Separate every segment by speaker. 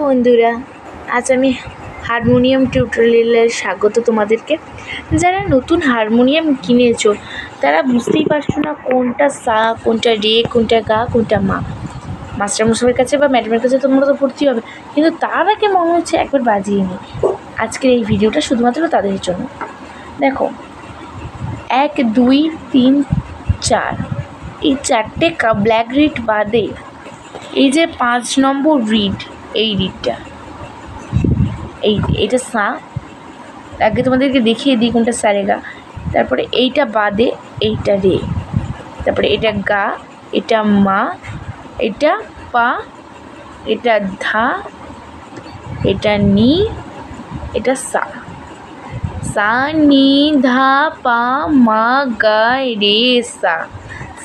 Speaker 1: বন্ধুরা, আজ আমি হারমোনিয়াম টিউটোরিয়ালে স্বাগত তোমাদেরকে। যারা নতুন হারমোনিয়াম কিনেছো তারা বুঝতেই পারছো না কোনটা সা, কোনটা রে, কোনটা গা, কোনটা মা। মাস্টারমশাইয়ের কাছে বা ম্যাডামের কাছে তোমরা তো ভর্তি হবে, কিন্তু তার আগে মনে হচ্ছে একবার বাজিয়ে নিই। আজকের এই ভিডিওটা শুধুমাত্র তাদের জন্য। দেখো, 1 2 3 4 এই চারটে ব্ল্যাক রিড বাদে এই যে 5 নম্বর রিড, এই রিডটা, এইটা সা। আগে তোমাদেরকে দেখিয়ে দিই কোনটা সারেগা। তারপরে এইটা বাদে এইটা রে, তারপরে এটা গা, এটা মা, এটা পা, এটা ধা, এটা নি, এটা সা। সা নি ধা পা মা গা রে সা।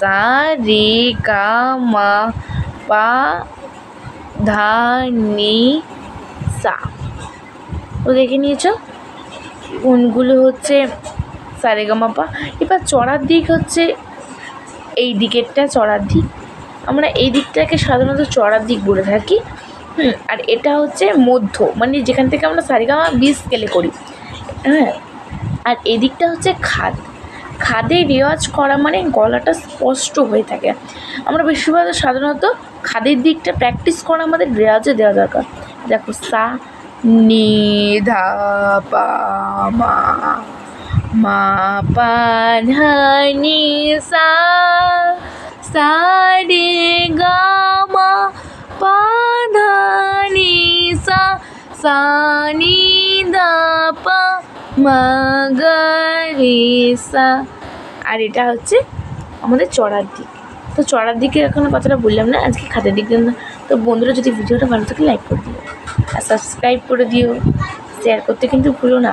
Speaker 1: সা রে গা মা পা ধা নি সা। তো দেখে নিয়েছো কোনগুলো হচ্ছে সারেগামাপা। এবার চড়ার দিক হচ্ছে এই দিকেরটা চড়ার দিক। আমরা এই দিকটাকে সাধারণত চড়ার দিক বলে থাকি। আর এটা হচ্ছে মধ্য, মানে যেখান থেকে আমরা সারেগামা 20 স্কেলে করি। হ্যাঁ, আর এদিকটা হচ্ছে খাদ। খাদে রেওয়াজ করা মানে গলাটা স্পষ্ট হয়ে থাকে। আমরা বেশিরভাগ সাধারণত খাদের দিকটা প্র্যাকটিস করা আমাদের রেওয়াজে দেওয়া দরকার। দেখো, সা নি ধা পা মা, মা পা ধা নি সা। সা রে গা মা পা ধা নি সা। সা নি ধা পা মা গা রে সা। আর এটা হচ্ছে আমাদের চড়ার দিক। তো চড়ার দিকে এখনো কথাটা বললাম না, আজকে খাদের দিক না। তো বন্ধুরা, যদি ভিডিওটা ভালো থাকে লাইক করে দিও আর সাবস্ক্রাইব করে দিও, শেয়ার করতে কিন্তু ভুলো না।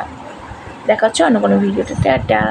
Speaker 1: দেখা হচ্ছে অন্য কোনো ভিডিওতে। টাটা।